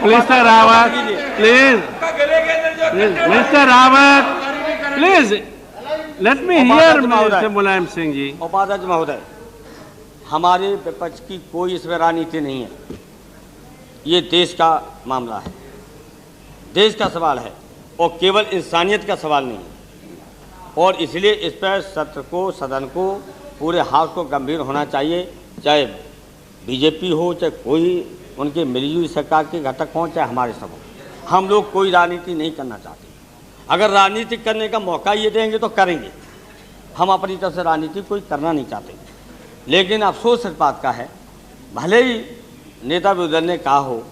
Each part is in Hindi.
Mr. Rawat, please. Mr. Rawat, please. Let me hear Mr. मुलायम सिंह जी। उपाध्यक्ष महोदय, हमारे विपक्ष की कोई इसमें राजनीति नहीं है। ये देश का मामला है, देश का सवाल है और केवल इंसानियत का सवाल नहीं है। और इसलिए इस पर सत्र को, सदन को, पूरे हाउस को गंभीर होना चाहिए, चाहे बीजेपी हो, चाहे कोई उनके मिलीजुली सरकार के घटक हों, चाहे हमारे सब हों। हम लोग कोई राजनीति नहीं करना चाहते। अगर राजनीति करने का मौका ये देंगे तो करेंगे। हम अपनी तरफ से राजनीति कोई करना नहीं चाहते। लेकिन अफसोस इस बात का है, भले ही नेता विरोधी ने कहा हो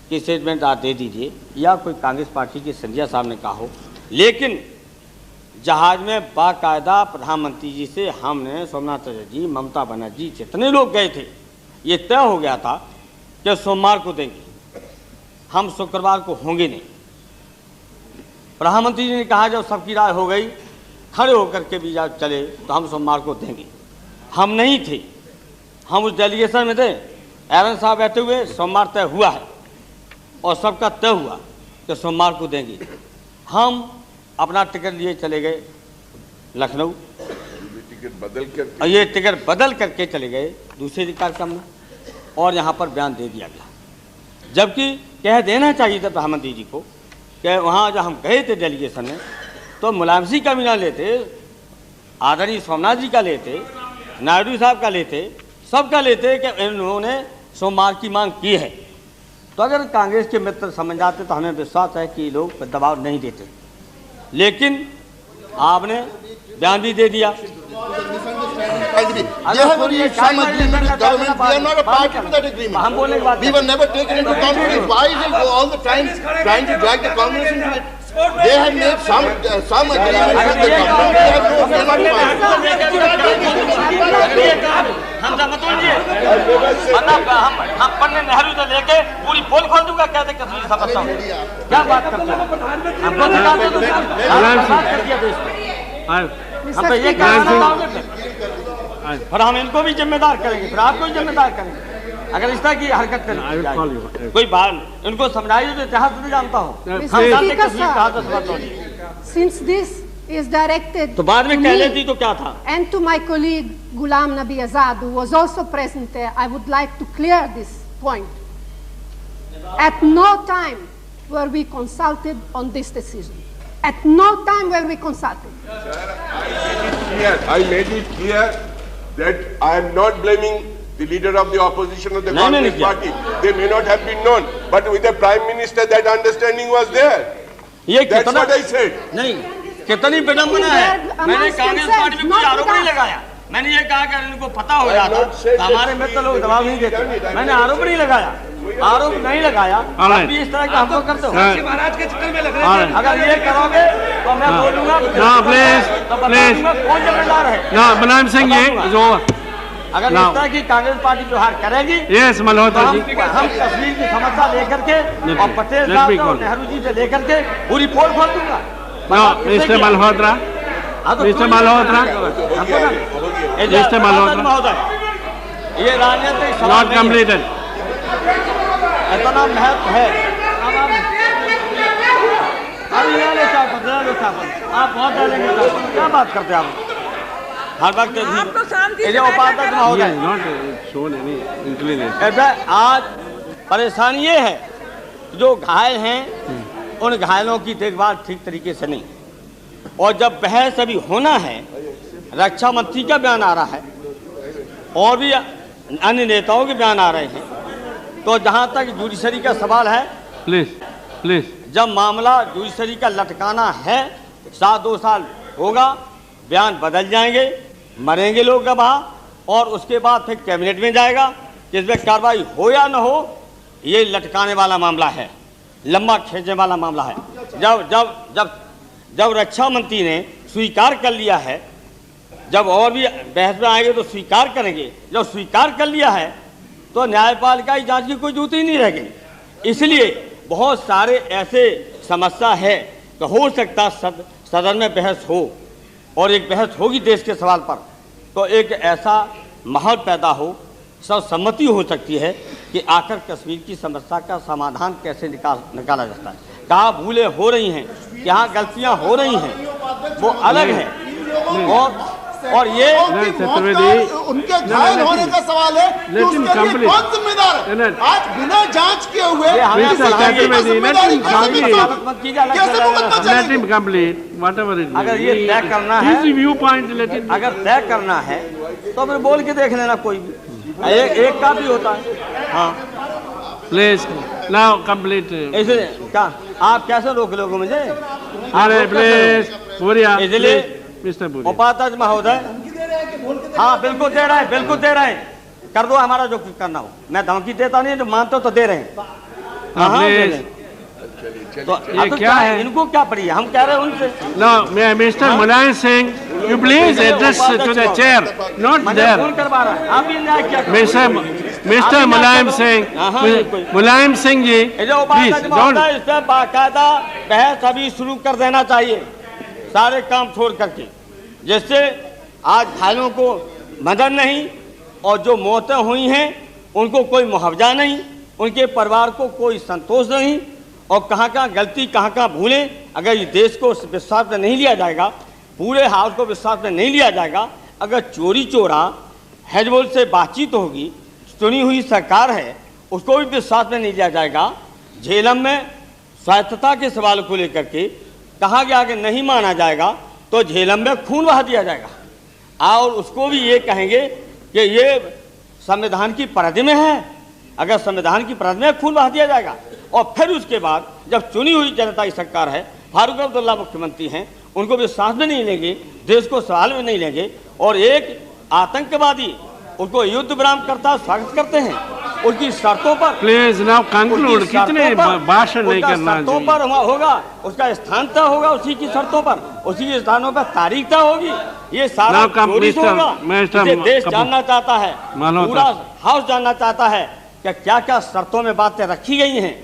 कि स्टेटमेंट आप दे दीजिए, या कोई कांग्रेस पार्टी के संजय साहब ने कहा हो, लेकिन जहाज में बाकायदा प्रधानमंत्री जी से हमने, सोमनाथ चटर्जी जी, ममता बनर्जी, जितने लोग गए थे, ये तय हो गया था कि सोमवार को देंगे, हम शुक्रवार को होंगे नहीं। प्रधानमंत्री जी ने कहा जब सबकी राय हो गई, खड़े होकर के भी जब चले तो हम सोमवार को देंगे। हम नहीं थे, हम उस डेलीगेशन में थे। एरन साहब बैठे हुए, सोमवार तय हुआ है और सबका तय हुआ कि सोमवार को देंगे। हम अपना टिकट लिए चले गए लखनऊ, ये टिकट बदल करके चले गए दूसरे कार्यक्रम में और यहाँ पर बयान दे दिया गया। जबकि कह देना चाहिए था प्रधानमंत्री जी को कि वहाँ जब हम गए थे डेलीगेशन में तो मुलायम सिंह का भी ना लेते, आदरणीय सोमनाथ जी का लेते, नायडू साहब का लेते, सबका लेते कि इन्होंने सोमवार की मांग की है। तो अगर कांग्रेस के मित्र समझ जाते तो हमें विश्वास है कि लोग दबाव नहीं देते। लेकिन आपने बयान भी दे दिया। हम बोलने के बाद They have made some agreement with the government. हम पन्ने नेहरू से लेके पूरी पोल खोल दूंगा, कहते कश्मीर समझता हूँ। क्या बात करते हैं? हमको निकालते तो कर दिया देश में। हम तो ये फिर हम इनको भी जिम्मेदार करेंगे, फिर आपको भी जिम्मेदार करेंगे अगर इस तरह की हरकत करें। कोई बात इनको समझाइए तो इतिहास नहीं जानता हो। Since this is directed तो बाद में कह लेती तो क्या था? And to my colleague Ghulam Nabi Azad, who was also present there, I would like to clear this point. At no time were we consulted on this decision. At no time were we consulted. I made it clear that I am not blaming the leader of the opposition of the Congress party. They may not have been known, but with the Prime Minister that understanding was there. That's what I said. नहीं, कितनी विडंबना है। मैंने कांग्रेस पार्टी पे कोई आरोप नहीं लगाया। मैंने ये कहा कि इनको पता हो जाता तो हमारे मित्र लोग दबाव नहीं देते। मैंने आरोप नहीं लगाया, आरोप नहीं लगाया। अभी इस तरह का हम लोग करते हो। महाराज के चक्कर में लग रहे हैं। अगर ये करोगे तो मैं बोलूँगा प्लीज कौन जिम्मेदार है? ना मुलायम सिंह ये जो अगर इस तरह की कांग्रेस पार्टी व्यवहार करेगी, यस मल्होत्रा जी, हम कश्मीर की समस्या लेकर के और पटेल साहब और नेहरू जी से लेकर के पूरी पोल खोल दूंगा। Mister Malhotra, mister Malhotra, mister Malhotra, ये राजनीतिक नॉट कंप्लीटेड। इतना महत्व है। आप बहुत डालेंगे, क्या बात करते हैं आप? हर वक्त आज परेशानी ये है जो घायल हैं उन घायलों की देखभाल ठीक तरीके से नहीं। और जब बहस अभी होना है, रक्षा मंत्री का बयान आ रहा है और भी अन्य नेताओं के बयान आ रहे हैं, तो जहाँ तक जुडिशरी का सवाल है, प्लीज जब मामला जुडिशरी का लटकाना है, 2 साल होगा, बयान बदल जाएंगे, मरेंगे लोग गवाह और उसके बाद फिर कैबिनेट में जाएगा कि इसमें कार्रवाई हो या न हो। ये लटकाने वाला मामला है, लंबा खींचने वाला मामला है। जब जब जब जब रक्षा मंत्री ने स्वीकार कर लिया है, जब और भी बहस में आएंगे तो स्वीकार करेंगे। जब स्वीकार कर लिया है तो न्यायपालिका की जांच की कोई जरूरत ही नहीं रह गई। इसलिए बहुत सारे ऐसे समस्या है कि हो सकता सदन में बहस हो और एक बहस होगी देश के सवाल पर, तो एक ऐसा माहौल पैदा हो सर्वसम्मति हो सकती है कि आखिर कश्मीर की समस्या का समाधान कैसे निकाला जाता है। कहाँ भूलें हो रही हैं, कहाँ गलतियां हो रही हैं, वो अलग है। और ये उनके घायल होने का सवाल है कि उसके लिए कौन जिम्मेदार है? आज बिना जांच किए हुए अगर ये तय करना है, अगर तय करना है तो फिर बोल के देख लेना, कोई भी एक का भी होता है। हाँ प्लीज नाउ कंप्लीट। ऐसे क्या आप कैसे रोक लोगे मुझे? अरे प्लीज पूरिया, इसलिए मिस्टर पूरिया, उपाध्यक्ष महोदय, हाँ बिल्कुल दे रहे हैं, बिल्कुल दे रहे हैं, कर दो हमारा जो करना हो। मैं धमकी देता नहीं, जो मानते हो तो दे रहे हैं। तो ये क्या है? इनको क्या पड़ी है? हम कह रहे हैं उनसे। No mister Mulayam Singh, you please address to the chair, not there. Phone करवा रहा है, आप ये न्याय क्या? Mister Mulayam Singh, Mulayam Singh ji please don't. इस पर बाकायदा बहस अभी शुरू कर देना चाहिए, सारे काम छोड़ करके, जिससे आज घायलों को मदद नहीं और जो मौतें हुई हैं उनको कोई मुआवजा नहीं, उनके परिवार को कोई संतोष नहीं, और कहाँ कहाँ गलती कहाँ कहाँ भूलें। अगर ये देश को विश्वास में नहीं लिया जाएगा, पूरे हाउस को विश्वास में नहीं लिया जाएगा, अगर चोरी चोरा हिजबुल से बातचीत होगी, चुनी हुई सरकार है उसको भी विश्वास में नहीं लिया जाएगा, झेलम में स्वायत्तता के सवाल को लेकर के कहा गया कि नहीं माना जाएगा तो झेलम में खून बहा दिया जाएगा, और उसको भी ये कहेंगे कि ये संविधान की परिधि में है। अगर संविधान की परिधि में खून बहा दिया जाएगा, और फिर उसके बाद जब चुनी हुई जनता की सरकार है, फारूक अब्दुल्ला मुख्यमंत्री हैं, उनको भी साथ में नहीं लेंगे, देश को सवाल में नहीं लेंगे, और एक आतंकवादी उसको युद्ध विराम करता स्वागत करते हैं, उनकी शर्तों पर। प्लीज नाउ कंक्लूड, कितने भाषण नहीं करना चाहिए। शर्तों पर होगा, उसका स्थान तय होगा, उसी की शर्तों पर, उसी के स्थानों पर तारीख तय होगी। ये सारा होगा। देश जानना चाहता है, पूरा हाउस जानना चाहता है कि क्या क्या शर्तों में बातें रखी गई हैं।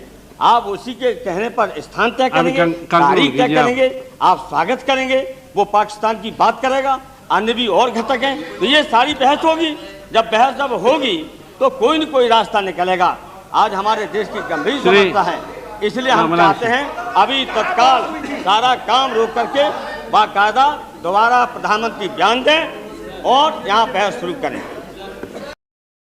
आप उसी के कहने पर स्थान तय करेंगे, तारीख तय करेंगे, आप स्वागत करेंगे, वो पाकिस्तान की बात करेगा, अन्य भी और घटक हैं। तो ये सारी बहस होगी। जब होगी तो कोई न कोई रास्ता निकलेगा। आज हमारे देश की गंभीर समस्या है, इसलिए हम चाहते हैं अभी तत्काल सारा काम रोक करके बाकायदा दोबारा प्रधानमंत्री बयान दें और यहाँ बहस शुरू करें।